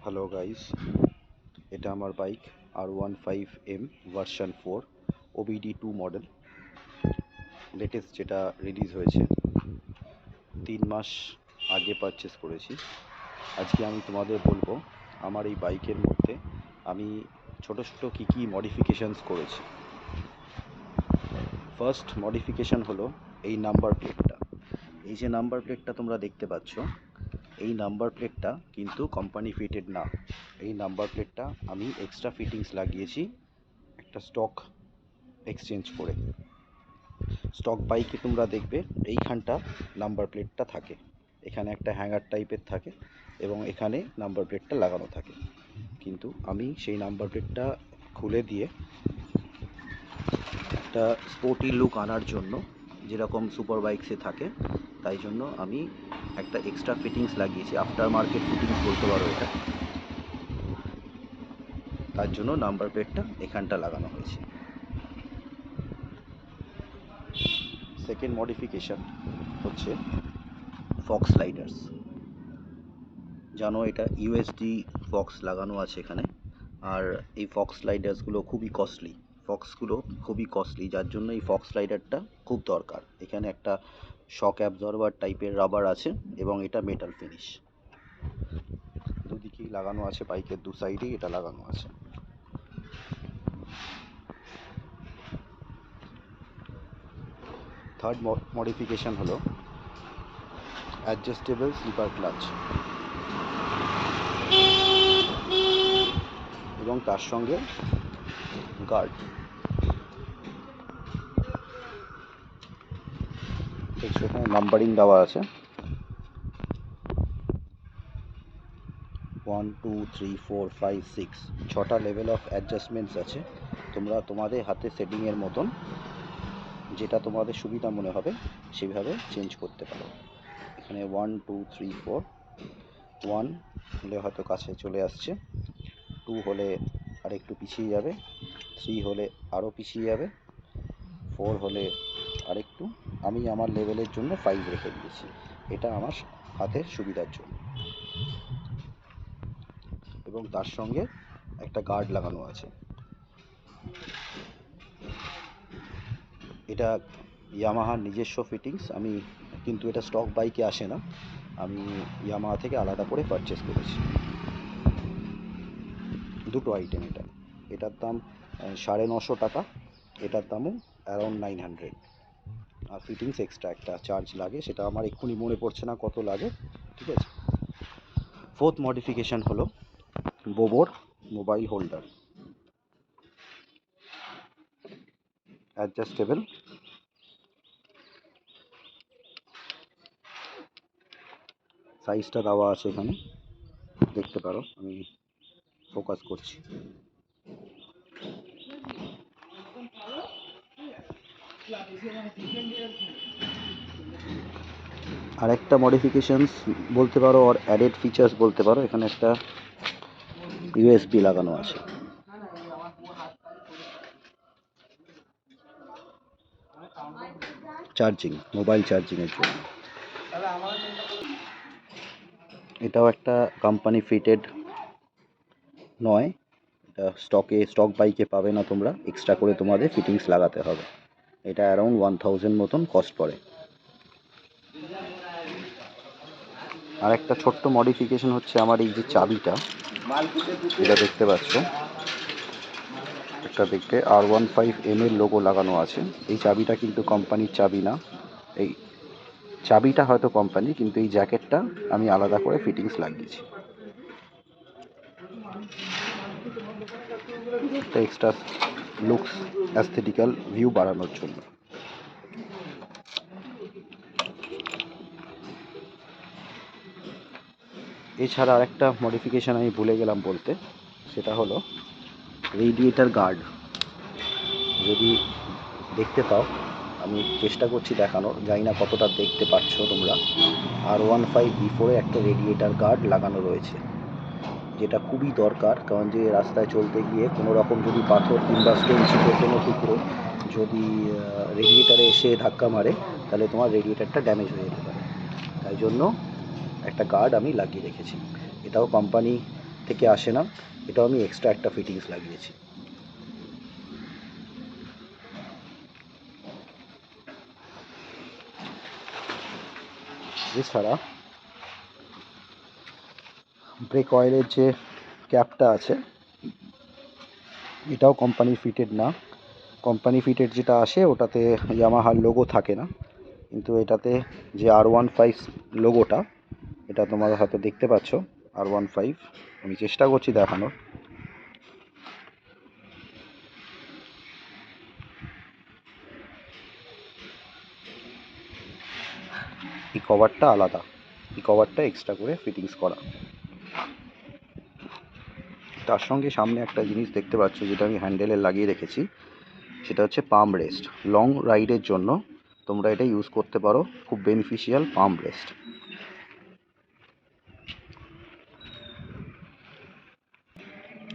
Hello guys, এটা আমার bike R15m version 4 OBD2 model, latest যেটা রিলিজ হয়েছে। 3 মাস আগে পারচেস করেছি। আজকে আমি তোমাদের বলবো আমার এই বাইকের মধ্যে আমি ছোট ছোট কী মডিফিকেশানস করেছি। ফার্স্ট মডিফিকেশান হলো এই নাম্বার প্লেটটা। এই যে নাম্বার প্লেটটা তোমরা দেখতে পাচ্ছ, এই নাম্বার প্লেটটা কিন্তু কোম্পানি ফিটেড না। এই নাম্বার প্লেটটা আমি এক্সট্রা ফিটিংস লাগিয়েছি একটা স্টক এক্সচেঞ্জ করে। স্টক বাইকে তোমরা দেখবে এইখানটা নাম্বার প্লেটটা থাকে, এখানে একটা হ্যাঙ্গার টাইপের থাকে এবং এখানে নাম্বার প্লেটটা লাগানো থাকে। কিন্তু আমি সেই নাম্বার প্লেটটা খুলে দিয়ে একটা স্পোর্টি লুক আনার জন্য, যেরকম সুপার বাইকসে থাকে, তাই জন্য আমি একটা এক্সট্রা ফিটিংস লাগিয়েছি। আফটার মার্কেট ফিটিংস বলতে পারো এটা। তার জন্য নাম্বার প্লেটটা এখানটা লাগানো হয়েছে। সেকেন্ড মডিফিকেশান হচ্ছে ফক্স লাইডার্স। জানো এটা ইউএসডি ফক্স লাগানো আছে এখানে। আর এই ফক্স লাইডার্সগুলো খুবই কস্টলি, ফক্সগুলো খুবই কস্টলি, যার জন্য এই ফক্স লাইডারটা খুব দরকার। এখানে একটা শক অ্যাবজর্বার টাইপের রাবার আছে এবং এটা মেটাল ফিনিশ। দুদিকেই লাগানো আছে, বাইকের দু সাইডেই এটা লাগানো আছে। থার্ড মডিফিকেশান হলো অ্যাডজাস্টেবল স্লিপার ক্লাচ এবং তার সঙ্গে গার্ড। এখানে নাম্বারিং দেওয়া আছে 1 2 3 4 5 6, 6টা লেভেল অফ অ্যাডজাস্টমেন্টস আছে। তোমরা তোমাদের হাতে সেটিংয়ের মতন যেটা তোমাদের সুবিধা মনে হবে সেভাবে চেঞ্জ করতে পারো। এখানে 1 2 3 4, 1 হলে হয়তো কাছে চলে আসছে, 2 হলে আর একটু পিছিয়ে যাবে, 3 হলে আরও পিছিয়ে যাবে, 4 হলে আরেকটু। আমি আমার লেভেলের জন্য 5 রেখে দিয়েছি, এটা আমার হাতের সুবিধার জন্য। এবং তার সঙ্গে একটা গার্ড লাগানো আছে। এটা ইয়ামাহার নিজস্ব ফিটিংস, আমি কিন্তু এটা স্টক বাইকে আসে না, আমি ইয়ামাহা থেকে আলাদা করে পারচেস করেছি। দুটো আইটেম এটা, এটার দাম 950 টাকা, এটার দামও অ্যারাউন্ড 900। আর ফিটিংস এক্সট্রা একটা চার্জ লাগে, সেটা আমার এক্ষুনি মনে পড়ছে না কত লাগে, ঠিক আছে। ফোর্থ মডিফিকেশান হলো বোবোর মোবাইল হোল্ডার, অ্যাডজাস্টেবল। সাইজটা দেওয়া আছে এখানে, দেখতে পারো, আমি ফোকাস করছি। আরেকটা মডিফিকেশানস বলতে পারো, আর অ্যাডেড ফিচার্স বলতে পারো, এখানে একটা ইউএসবি লাগানো আছে। চার্জিং, মোবাইল চার্জিংয়ের জন্য। এটাও একটা কোম্পানি ফিটেড নয়, এটা স্টক বাইকে পাবে না তোমরা, এক্সট্রা করে তোমাদের ফিটিংস লাগাতে হবে। এটা অ্যারাউন্ড 1000 মতন কস্ট পড়ে। আর একটা ছোট্ট মডিফিকেশন হচ্ছে আমার এই যে চাবিটা, এটা দেখতে পাচ্ছ, একটা দেখতে R15m এর লোগো লাগানো আছে। এই চাবিটা কিন্তু কোম্পানির চাবি না, এই চাবিটা হয়তো কোম্পানি, কিন্তু এই জ্যাকেটটা আমি আলাদা করে ফিটিংস লাগিয়েছি। এক্সট্রা লুকস, অ্যাস্থেটিক্যাল ভিউ বাড়ানোর জন্য। এছাড়া আরেকটা মডিফিকেশান আমি ভুলে গেলাম বলতে, সেটা হলো রেডিয়েটার গার্ড। যদি দেখতে পাও, আমি চেষ্টা করছি দেখানোর, জানি না কতটা দেখতে পাচ্ছ তোমরা। R15B4 একটা রেডিয়েটার গার্ড লাগানো রয়েছে, যেটা খুবই দরকার। কারণ যে রাস্তায় চলতে গিয়ে কোনো রকম যদি পাথর কিংবা স্টোন চিপে কোনো টুকরো যদি রেডিয়েটারে এসে ধাক্কা মারে, তাহলে তোমার রেডিয়েটারটা ড্যামেজ হয়ে যেতে পারে। তাই জন্য একটা গার্ড আমি লাগিয়ে রেখেছি। এটাও কোম্পানি থেকে আসে না, এটাও আমি এক্সট্রা একটা ফিটিংস লাগিয়েছি। এছাড়া ব্রেক অয়েলের যে ক্যাপটা আছে এটাও কোম্পানি ফিটেড না। কোম্পানি ফিটেড যেটা আসে ওটাতে ইয়ামাহার লোগো থাকে না, কিন্তু এটাতে যে R15 লোগোটা, এটা তোমরা হয়তো দেখতে পাচ্ছ R15, আমি চেষ্টা করছি দেখানোর। এই কভারটা আলাদা, এই কভারটা এক্সট্রা করে ফিটিংস করা। তার সঙ্গে সামনে একটা জিনিস দেখতে পাচ্ছ যেটা আমি হ্যান্ডেলে লাগিয়ে রেখেছি, সেটা হচ্ছে পাম রেস্ট। লং রাইডের জন্য তোমরা এটা ইউজ করতে পারো, খুব বেনিফিশিয়াল পাম রেস্ট।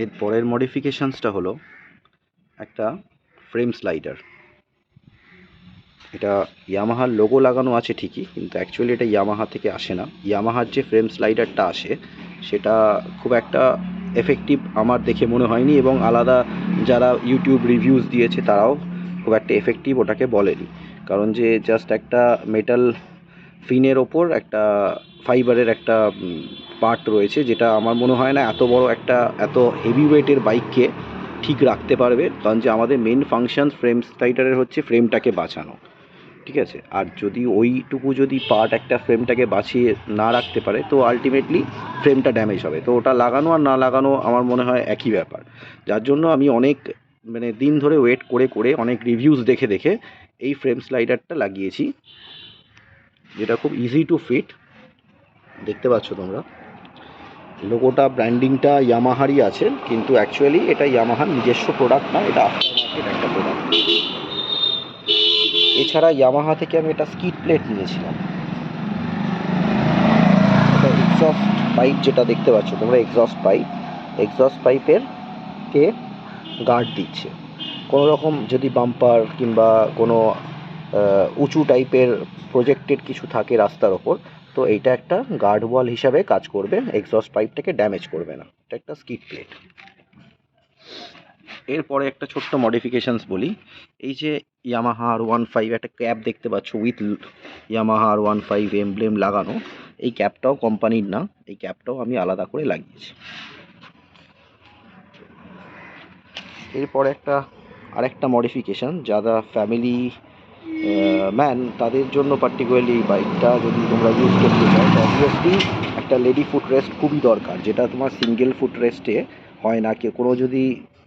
এর পরের মডিফিকেশানসটা হলো একটা ফ্রেম স্লাইডার। এটা ইয়ামাহার লোগো লাগানো আছে ঠিকই, কিন্তু অ্যাকচুয়ালি এটা ইয়ামাহা থেকে আসে না। ইয়ামাহার যে ফ্রেম স্লাইডারটা আসে সেটা খুব একটা এফেক্টিভ আমার দেখে মনে হয়নি, এবং আলাদা যারা ইউটিউব রিভিউজ দিয়েছে তারাও খুব একটা এফেক্টিভ ওটাকে বলেনি। কারণ যে জাস্ট একটা মেটাল ফিনের ওপর একটা ফাইবারের একটা পার্ট রয়েছে, যেটা আমার মনে হয় না এত বড় একটা এত হেভি ওয়েটের বাইককে ঠিক রাখতে পারবে। কারণ যে আমাদের মেন ফাংশন ফ্রেম স্লাইডারের হচ্ছে ফ্রেমটাকে বাঁচানো, ঠিক আছে। আর যদি ওইটুকু যদি পার্ট একটা ফ্রেমটাকে বাঁচিয়ে না রাখতে পারে তো আলটিমেটলি ফ্রেমটা ড্যামেজ হবে। তো ওটা লাগানো আর না লাগানো আমার মনে হয় একই ব্যাপার। যার জন্য আমি অনেক দিন ধরে ওয়েট করে করে অনেক রিভিউজ দেখে দেখে এই ফ্রেম স্লাইডারটা লাগিয়েছি, যেটা খুব ইজি টু ফিট। দেখতে পাচ্ছ তোমরা লোগোটা, ব্র্যান্ডিংটা ইয়ামাহারই আছে, কিন্তু অ্যাকচুয়ালি এটা ইয়ামাহার নিজস্ব প্রোডাক্ট না, এটা আফটার মার্কেট একটা প্রোডাক্ট। এছাড়া ইয়ামাহা থেকে আমি একটা স্কিড প্লেট নিয়েছিলাম। এটা এক্সস্ট পাইপ, যেটা দেখতে পাচ্ছ তোমরা এক্সস্ট পাইপের কে গার্ড দিচ্ছে। কোনো রকম যদি বাম্পার কিংবা কোনো উঁচু টাইপের প্রজেক্টেড কিছু থাকে রাস্তার ওপর, তো এইটা একটা গার্ড ওয়াল হিসাবে কাজ করবে, এক্সস্ট পাইপটাকে ড্যামেজ করবে না। এটা একটা স্কিড প্লেট। এরপরে একটা ছোট্ট মডিফিকেশানস বলি। এই যে ইয়ামাহা R15 একটা ক্যাপ দেখতে পাচ্ছ উইথ ইয়ামাহা R15 এমব্লেম লাগানো, এই ক্যাপটাও কোম্পানির না, এই ক্যাপটাও আমি আলাদা করে লাগিয়েছি। এরপরে আরেকটা মডিফিকেশান, যারা ফ্যামিলি ম্যান তাদের জন্য পার্টিকুলারলি এই বাইকটা যদি তোমরা ইউজ করতে চাও, তো অবভিয়াসলি একটা লেডি ফুট রেস্ট খুবই দরকার, যেটা তোমার সিঙ্গেল ফুট রেস্টে হয় না।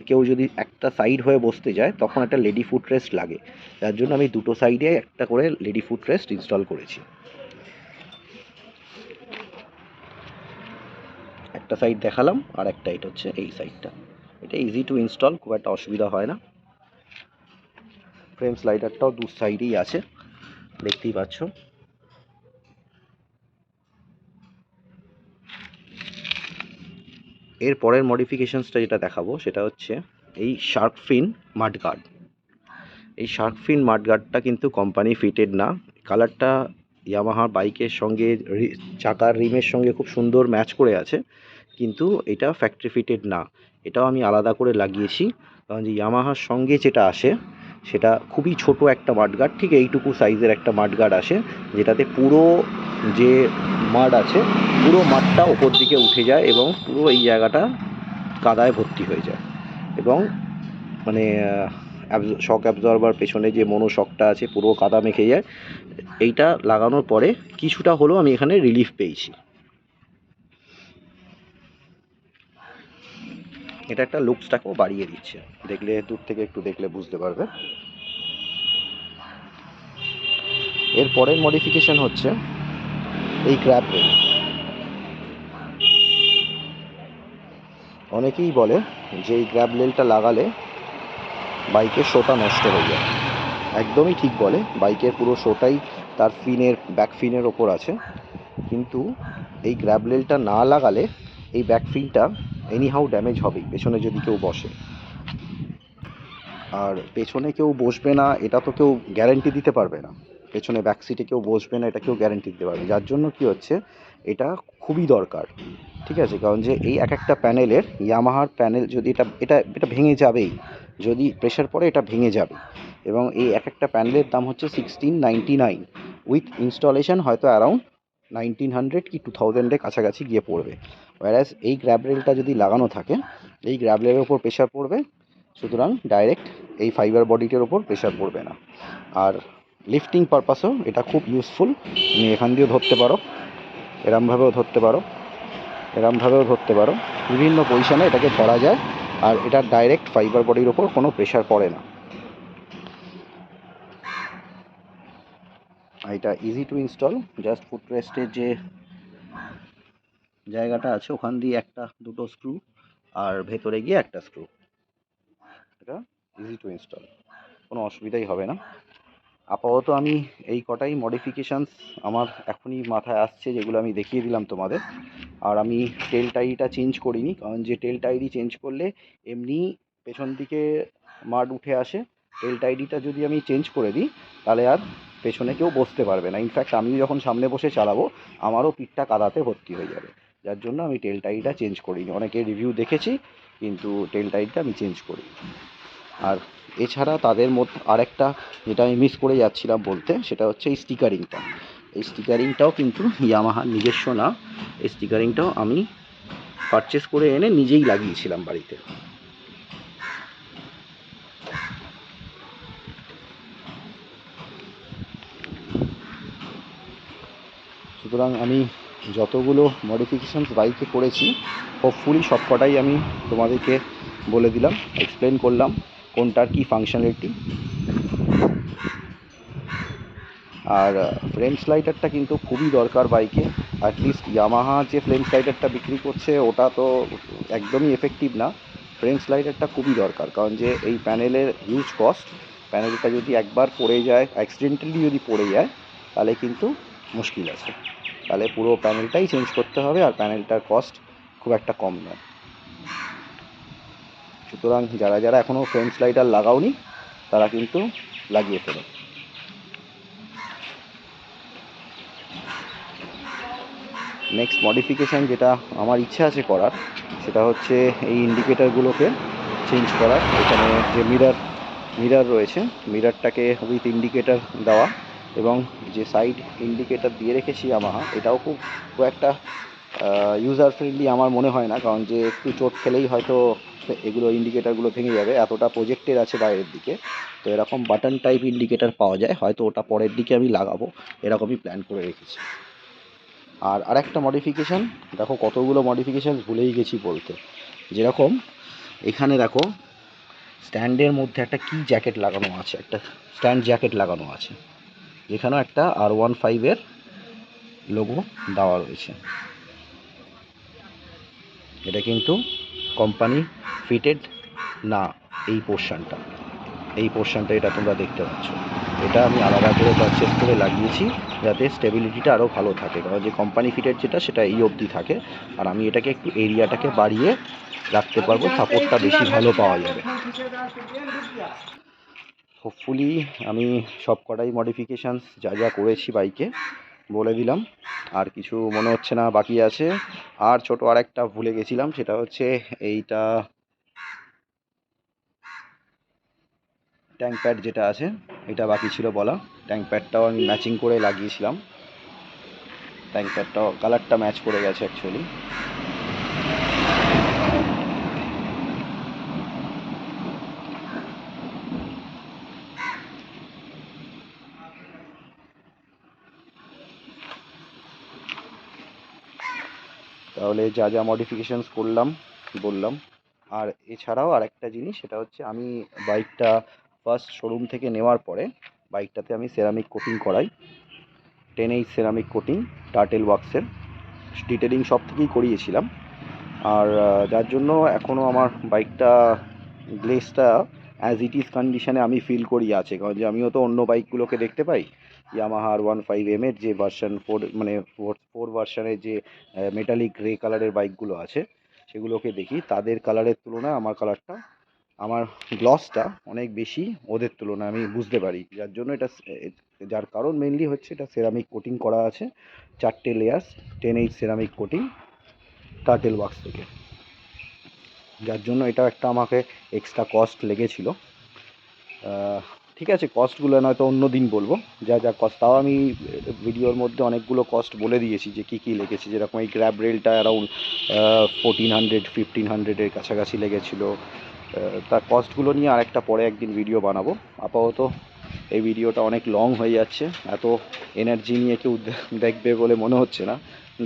কেউ যদি একটা সাইড হয়ে বসতে যায় তখন একটা লেডি ফুট রেস্ট লাগে। যার জন্য আমি দুটো সাইডে একটা করে লেডি ফুট রেস্ট ইনস্টল করেছি। একটা সাইড দেখালাম, আর একটা এটা হচ্ছে এই সাইডটা। এটা ইজি টু ইনস্টল, খুব একটা অসুবিধা হয় না। ফ্রেম স্লাইডারটাও দু সাইডেই আছে, দেখতেই পাচ্ছ। এর পরের মডিফিকেশানসটা যেটা দেখাবো সেটা হচ্ছে এই শার্ক ফিন মাডগার্ড। এই শার্ক ফিন মাডগার্ডটা কিন্তু কোম্পানি ফিটেড না। কালারটা ইয়ামাহার বাইকের সঙ্গে চাকার রিমের সঙ্গে খুব সুন্দর ম্যাচ করে আছে, কিন্তু এটা ফ্যাক্টরি ফিটেড না। এটাও আমি আলাদা করে লাগিয়েছি, কারণ যে ইয়ামাহার সঙ্গে যেটা আসে সেটা খুবই ছোট একটা মাডগার্ড, ঠিক এইটুকু সাইজের একটা মাডগার্ড আসে, যেটাতে পুরো যে মাড আছে পুরো মাডটা ওপর দিকে উঠে যায় এবং পুরো এই জায়গাটা কাদায় ভর্তি হয়ে যায়। এবং শক অ্যাবজর্বার পেছনে যে মনো শকটা আছে পুরো কাদা মেখে যায়। এইটা লাগানোর পরে কিছুটা হলেও আমি এখানে রিলিফ পেয়েছি। এটা একটা লুকসটাকেও বাড়িয়ে দিচ্ছে, দেখলে দূর থেকে একটু দেখলে বুঝতে পারবে। এর পরের মডিফিকেশন হচ্ছে এই গ্র্যাব রেল। অনেকেই বলে যে এই গ্র্যাব রেলটা লাগালে বাইকের শোটা নষ্ট হয়ে যায়। একদমই ঠিক বলে, বাইকের পুরো শোটাই তার ব্যাক ফিনের ওপর আছে, কিন্তু এই গ্র্যাব রেলটা না লাগালে এই ব্যাক ফিনটা এনিহাউ ড্যামেজ হবেই পেছনে যদি কেউ বসে। আর পেছনে কেউ বসবে না এটা তো কেউ গ্যারেন্টি দিতে পারবে না, পেছনে ব্যাক সিটে কেউ বসবে না এটা কেউ গ্যারেন্টি দিতে পারবে। যার জন্য কি হচ্ছে, এটা খুবই দরকার, ঠিক আছে? কারণ যে এই এক একটা প্যানেলের, ইয়ামাহার প্যানেল যদি এটা এটা এটা ভেঙে যাবেই, যদি প্রেশার পড়ে এটা ভেঙে যাবে। এবং এই এক একটা প্যানেলের দাম হচ্ছে 1699, উইথ ইনস্টলেশন হয়তো অ্যারাউন্ড 1900 কি 2000-এর কাছাকাছি গিয়ে পড়বে। ওয়ারাস এই গ্র্যাব রেলটা যদি লাগানো থাকে, এই গ্র্যাব রেলের ওপর প্রেশার পড়বে, সুতরাং ডাইরেক্ট এই ফাইবার বডিটার ওপর প্রেশার পড়বে না। আর লিফটিং পারপাসেও এটা খুব ইউজফুল। তুমি এখান দিয়েও ধরতে পারো, এরমভাবেও ধরতে পারো, এরমভাবেও ধরতে পারো, বিভিন্ন পজিশনে এটাকে ধরা যায়। আর এটা ডাইরেক্ট ফাইবার বডির ওপর কোনো প্রেশার পড়ে না। এটা ইজি টু ইনস্টল, জাস্ট ফুটরেস্টের যে জায়গাটা আছে ওখান দিয়ে একটা দুটো স্ক্রু, আর ভেতরে গিয়ে একটা স্ক্রু। এটা ইজি টু ইনস্টল, কোনো অসুবিধাই হবে না। আপাতত আমি এই কটাই মডিফিকেশানস আমার এখনই মাথায় আসছে, যেগুলো আমি দেখিয়ে দিলাম তোমাদের। আর আমি টেল টাইরিটা চেঞ্জ করিনি, কারণ যে টেল টাইরি চেঞ্জ করলে এমনি পেছন দিকে মাড উঠে আসে। টেল টাইরিটা যদি আমি চেঞ্জ করে দিই তাহলে আর পেছনে কেউ বসতে পারবে না। ইনফ্যাক্ট আমি যখন সামনে বসে চালাবো আমারও পিঠটা কাদাতে ভর্তি হয়ে যাবে, যার জন্য আমি টেল টাইরিটা চেঞ্জ করিনি। অনেকে রিভিউ দেখেছি, কিন্তু টেল টাইরিটা আমি চেঞ্জ করি। আর এছাড়া তাদের মধ্যে আরেকটা যেটা আমি মিস করে যাচ্ছিলাম বলতে, সেটা হচ্ছে এই স্টিকারিংটা। এই স্টিকারিংটাও কিন্তু ইয়ামাহার নিজস্ব না, এই স্টিকারিংটাও আমি পারচেস করে এনে নিজেই লাগিয়েছিলাম বাড়িতে। সুতরাং আমি যতগুলো মডিফিকেশানস বাইকে করেছি, হোপফুলি সবকটাই আমি তোমাদেরকে বলে দিলাম, এক্সপ্লেন করলাম কোনটার কী ফাংশনালিটি। আর ফ্রেম স্লাইডারটা কিন্তু খুবই দরকার বাইকে। অ্যাটলিস্ট ইয়ামাহা যে ফ্রেম স্লাইডারটা বিক্রি করছে ওটা তো একদমই এফেক্টিভ না। ফ্রেম স্লাইডারটা খুবই দরকার, কারণ যে এই প্যানেলের হিউজ কস্ট। প্যানেলটা যদি একবার পড়ে যায়, অ্যাক্সিডেন্টালি যদি পড়ে যায়, তাহলে কিন্তু মুশকিল আছে। তাহলে পুরো প্যানেলটাই চেঞ্জ করতে হবে, আর প্যানেলটার কস্ট খুব একটা কম নয়। সুতরাং যারা যারা এখনও ফ্রেম স্লাইডার লাগাওনি তারা কিন্তু লাগিয়ে ফেলো। নেক্সট মডিফিকেশান যেটা আমার ইচ্ছা আছে করার, সেটা হচ্ছে এই ইন্ডিকেটারগুলোকে চেঞ্জ করার। এখানে যে মিরার রয়েছে, মিরারটাকে উইথ ইন্ডিকেটার দেওয়া, এবং যে সাইড ইন্ডিকেটার দিয়ে রেখেছি ইয়ামাহা, এটাও খুব একটা ইউজার ফ্রেন্ডলি আমার মনে হয় না। কারণ যে একটু চোট খেলেই হয়তো এগুলো ইন্ডিকেটারগুলো ভেঙে যাবে, এতটা প্রজেক্টের আছে বাইরের দিকে। তো এরকম বাটন টাইপ ইন্ডিকেটার পাওয়া যায়, হয়তো ওটা পরের দিকে আমি লাগাবো, এরকমই প্ল্যান করে রেখেছি। আর আরেকটা মডিফিকেশান, দেখো কতগুলো মডিফিকেশান ভুলেই গেছি বলতে। যেরকম এখানে দেখো স্ট্যান্ডের মধ্যে একটা কি জ্যাকেট লাগানো আছে, একটা স্ট্যান্ড জ্যাকেট লাগানো আছে, যেখানেও একটা R15-এর লোগো দেওয়া রয়েছে। এটা কিন্তু কোম্পানি ফিটেড না, এই পোর্শনটা এটা তোমরা দেখতে পাচ্ছ। এটা আমি আলাদা করে পারচেস করে লাগিয়েছি, যাতে স্টেবিলিটিটা আরও ভালো থাকে। কারণ যে কোম্পানি ফিটেড যেটা, সেটা এই অবধি থাকে, আর আমি এটাকে একটু এরিয়াটাকে বাড়িয়ে রাখতে পারবো, সাপোর্টটা বেশি ভালো পাওয়া যাবে। হোপফুলি আমি সব কটাই মডিফিকেশানস যা যা করেছি বাইকে বলে দিলাম, আর কিছু মনে হচ্ছে না বাকি আছে। আর ছোট আরেকটা ভুলে গেছিলাম, সেটা হচ্ছে এইটা ট্যাঙ্ক প্যাড যেটা আছে, এটা বাকি ছিল বলা। ট্যাঙ্ক প্যাডটাও আমি ম্যাচিং করে লাগিয়েছিলাম, ট্যাঙ্ক প্যাডটাও কালারটা ম্যাচ করে গেছে অ্যাকচুয়ালি। তাহলে যা যা মডিফিকেশানস করলাম বললাম। আর এছাড়াও আরেকটা জিনিস, সেটা হচ্ছে আমি বাইকটা ফার্স্ট শোরুম থেকে নেওয়ার পরে বাইকটাতে আমি সেরামিক কোটিং করাই, 10H সেরামিক কোটিং টার্টেল ওয়ার্কসের। ডিটেলিং সব থেকেই করিয়েছিলাম। আর যার জন্য এখনও আমার বাইকটা গ্লেসটা অ্যাজ ইট ইজ কন্ডিশনে আমি ফিল করি আছে। কারণ যে আমিও তো অন্য বাইকগুলোকে দেখতে পাই, ইয়ামাহা R15m এর যে ভার্সন 4, মানে 4 ভার্সনের যে মেটালিক গ্রে কালারের বাইকগুলো আছে, সেগুলোকে দেখি, তাদের কালারের তুলনায় আমার কালারটা, আমার গ্লসটা অনেক বেশি ওদের তুলনায় আমি বুঝতে পারি। যার জন্য এটা যার কারণ মেইনলি হচ্ছে এটা সেরামিক কোটিং করা আছে, 4টে layers 10H ceramic coating turtle wax থেকে, যার জন্য এটা একটা আমাকে এক্সট্রা কস্ট লেগেছিলো। ঠিক আছে, কস্টগুলো নয়তো অন্য দিন বলবো, যা যা কস্ট, তাও আমি ভিডিওর মধ্যে অনেকগুলো কস্ট বলে দিয়েছি যে কী কী লেগেছে। যেরকম এই গ্র্যাব রেলটা অ্যারাউন্ড 1400-1500-এর কাছাকাছি লেগেছিলো। তার কস্টগুলো নিয়ে আরেকটা পরে একদিন ভিডিও বানাবো। আপাতত এই ভিডিওটা অনেক লং হয়ে যাচ্ছে, এত এনার্জি নিয়ে কেউ দেখবে বলে মনে হচ্ছে না।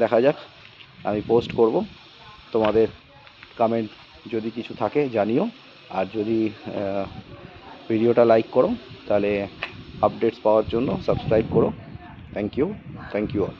দেখা যাক, আমি পোস্ট করব, তোমাদের কমেন্ট যদি কিছু থাকে জানিও। আর যদি ভিডিওটা লাইক করো তাহলে আপডেটস পাওয়ার জন্য সাবস্ক্রাইব করো। Thank you all.